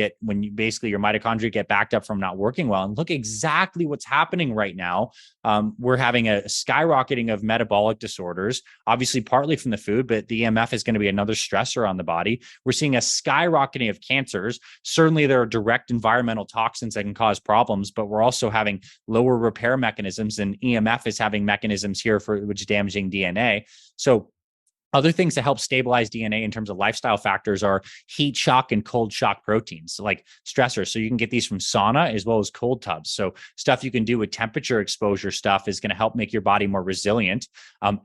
basically your mitochondria get backed up from not working well. And look exactly what's happening right now. We're having a skyrocketing of metabolic disorders, obviously partly from the food, but the EMF is going to be another stressor on the body. We're seeing a skyrocketing of cancers. Certainly there are direct environmental toxins that can cause problems, but we're also having lower repair mechanisms, and EMF is having mechanisms here for which is damaging DNA. So Other things that help stabilize DNA in terms of lifestyle factors are heat shock and cold shock proteins, like stressors. So you can get these from sauna as well as cold tubs. So stuff you can do with temperature exposure stuff is going to help make your body more resilient.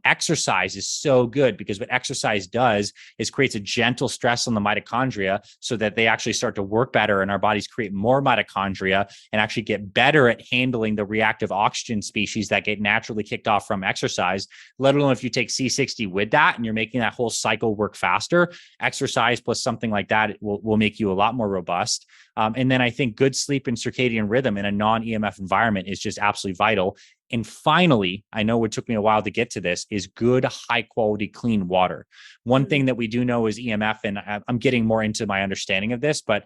Exercise is so good because what exercise does is creates a gentle stress on the mitochondria so that they actually start to work better and our bodies create more mitochondria and actually get better at handling the reactive oxygen species that get naturally kicked off from exercise, let alone if you take C60 with that and you're making that whole cycle work faster. Exercise plus something like that will make you a lot more robust. And then I think good sleep and circadian rhythm in a non-EMF environment is just absolutely vital. And finally, I know it took me a while to get to this, is good, high quality, clean water. One thing that we do know is EMF, and I'm getting more into my understanding of this, but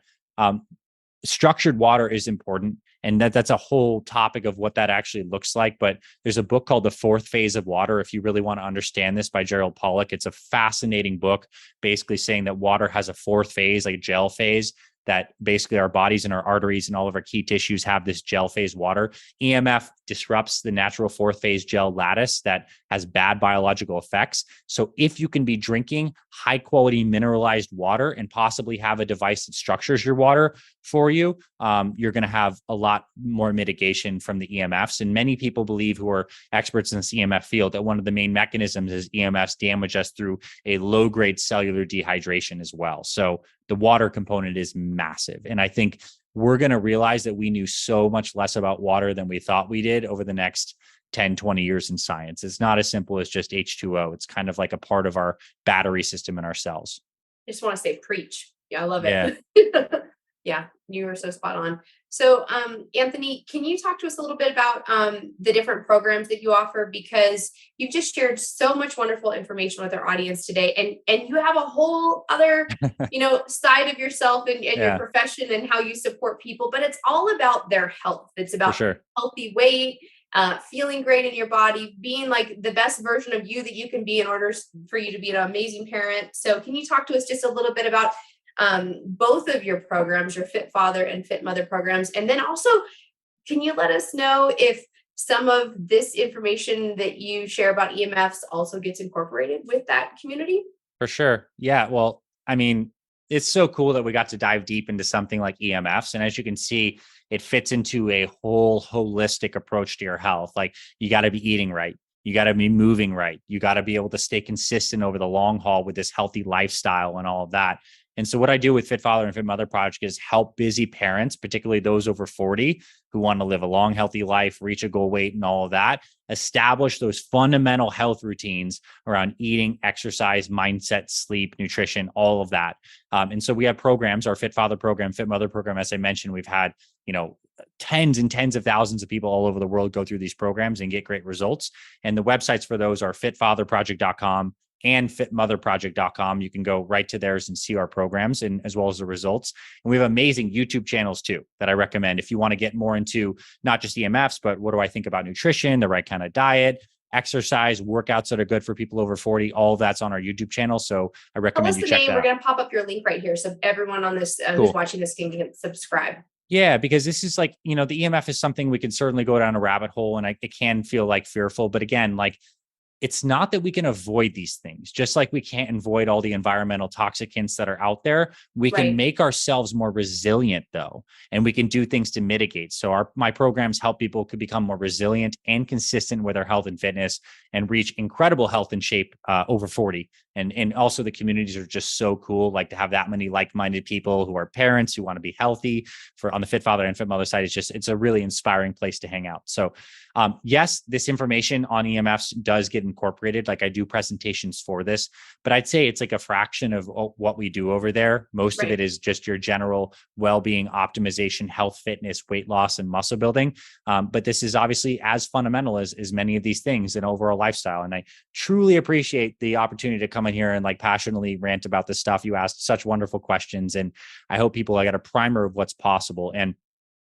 structured water is important. And that's a whole topic of what that actually looks like. But there's a book called The Fourth Phase of Water, if you really want to understand this, by Gerald Pollack. It's a fascinating book, basically saying that water has a fourth phase, like a gel phase, that basically our bodies and our arteries and all of our key tissues have this gel phase water. EMF disrupts the natural fourth phase gel lattice that has bad biological effects. So if you can be drinking high quality mineralized water and possibly have a device that structures your water for you, you're going to have a lot more mitigation from the EMFs. And many people believe, who are experts in this EMF field, that one of the main mechanisms is EMFs damage us through a low grade cellular dehydration as well. So the water component is massive. And I think we're going to realize that we knew so much less about water than we thought we did over the next 10, 20 years in science. It's not as simple as just H2O. It's kind of like a part of our battery system in our cells. I just want to say preach. Yeah, I love Yeah. it. Yeah, you were so spot on. So, Anthony, can you talk to us a little bit about the different programs that you offer? Because you've just shared so much wonderful information with our audience today, and you have a whole other, side of yourself and your Yeah, profession and how you support people. But it's all about their health. It's for about sure. healthy weight, feeling great in your body, being like the best version of you that you can be in order for you to be an amazing parent. So, can you talk to us just a little bit about both of your programs, your Fit Father and Fit Mother programs? And then also, can you let us know if some of this information that you share about EMFs also gets incorporated with that community? For sure. Yeah. Well, I mean, it's so cool that we got to dive deep into something like EMFs. And as you can see, it fits into a whole holistic approach to your health. Like, you got to be eating right. You got to be moving right. You got to be able to stay consistent over the long haul with this healthy lifestyle and all of that. And so what I do with Fit Father and Fit Mother Project is help busy parents, particularly those over 40 who want to live a long, healthy life, reach a goal weight and all of that, establish those fundamental health routines around eating, exercise, mindset, sleep, nutrition, all of that. And so we have programs, our Fit Father program, Fit Mother program. As I mentioned, we've had, tens and tens of thousands of people all over the world go through these programs and get great results. And the websites for those are fitfatherproject.com and fitmotherproject.com. You can go right to theirs and see our programs and as well as the results. And we have amazing YouTube channels too that I recommend if you want to get more into not just EMFs, but what do I think about nutrition, the right kind of diet, exercise, workouts that are good for people over 40. All of that's on our YouTube channel. So I recommend you check that out. We're going to pop up your link right here, so everyone on this who's watching this can subscribe. Yeah, because this is like, the EMF is something we can certainly go down a rabbit hole, and it can feel like fearful. But again, like, it's not that we can avoid these things, just like we can't avoid all the environmental toxicants that are out there. We can make ourselves more resilient though, and we can do things to mitigate. So my programs help people to become more resilient and consistent with their health and fitness and reach incredible health and shape over 40. And also the communities are just so cool, like to have that many like-minded people who are parents who want to be healthy on the Fit Father and Fit Mother side. It's a really inspiring place to hang out. So yes, this information on EMFs does get incorporated. Like, I do presentations for this, but I'd say it's like a fraction of what we do over there. Most of it is just your general well-being optimization, health, fitness, weight loss, and muscle building. But this is obviously as fundamental as many of these things in overall lifestyle. And I truly appreciate the opportunity to come in here and like passionately rant about this stuff. You asked such wonderful questions, and I hope people got a primer of what's possible. And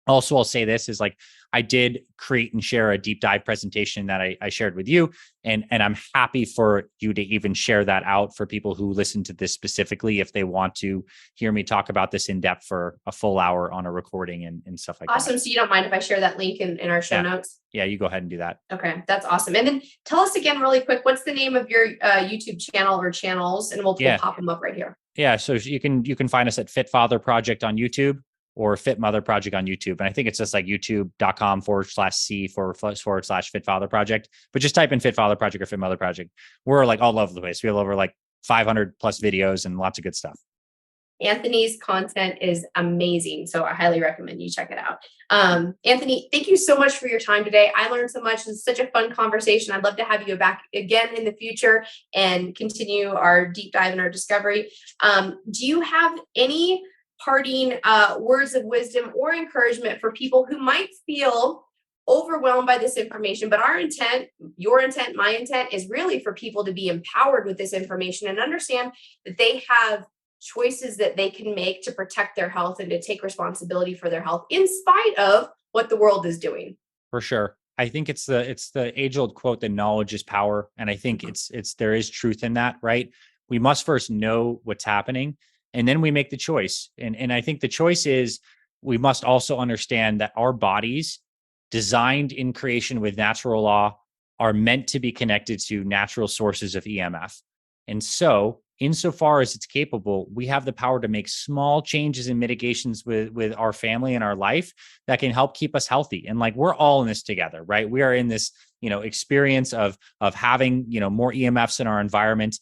Also, I'll say this is like, I did create and share a deep dive presentation that I shared with you. And I'm happy for you to even share that out for people who listen to this specifically, if they want to hear me talk about this in depth for a full hour on a recording and stuff like that. Awesome. So you don't mind if I share that link in our show notes? Yeah, you go ahead and do that. Okay, that's awesome. And then tell us again really quick, what's the name of your YouTube channel or channels? And we'll pop them up right here. Yeah, so you can find us at Fit Father Project on YouTube or Fit Mother Project on YouTube. And I think it's just like youtube.com/C/Fit Father Project. But just type in Fit Father Project or Fit Mother Project. We're like all over the place. We have over like 500 plus videos and lots of good stuff. Anthony's content is amazing. So I highly recommend you check it out. Anthony, thank you so much for your time today. I learned so much. It's such a fun conversation. I'd love to have you back again in the future and continue our deep dive and our discovery. Do you have any parting words of wisdom or encouragement for people who might feel overwhelmed by this information? But our intent, your intent, my intent is really for people to be empowered with this information and understand that they have choices that they can make to protect their health and to take responsibility for their health in spite of what the world is doing. For sure. I think it's the age-old quote that knowledge is power. And I think there is truth in that, right? We must first know what's happening, and then we make the choice. And I think the choice is, we must also understand that our bodies, designed in creation with natural law, are meant to be connected to natural sources of EMF. And so, insofar as it's capable, we have the power to make small changes and mitigations with our family and our life that can help keep us healthy. And like, we're all in this together, right? We are in this, experience of having, more EMFs in our environment.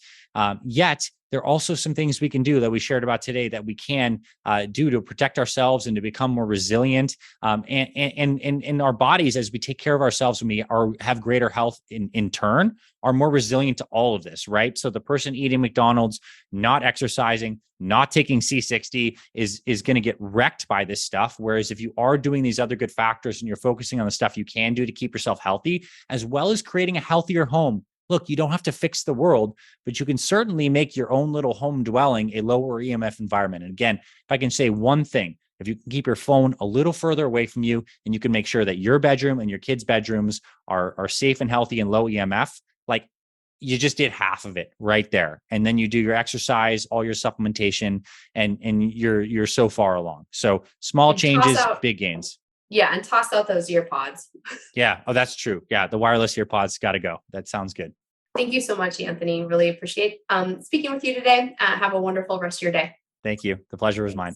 Yet there are also some things we can do that we shared about today that we can do to protect ourselves and to become more resilient. And our bodies, as we take care of ourselves, when we have greater health in turn, are more resilient to all of this, right? So the person eating McDonald's, not exercising, not taking C60 is going to get wrecked by this stuff. Whereas if you are doing these other good factors and you're focusing on the stuff you can do to keep yourself healthy, as well as creating a healthier home. Look, you don't have to fix the world, but you can certainly make your own little home dwelling a lower EMF environment. And again, if I can say one thing, if you can keep your phone a little further away from you, and you can make sure that your bedroom and your kids' bedrooms are safe and healthy and low EMF, like, you just did half of it right there. And then you do your exercise, all your supplementation, and you're so far along. So small changes, big gains. Yeah. And toss out those ear pods. Yeah. Oh, that's true. Yeah. The wireless ear pods got to go. That sounds good. Thank you so much, Anthony. Really appreciate speaking with you today. Have a wonderful rest of your day. Thank you. The pleasure was mine.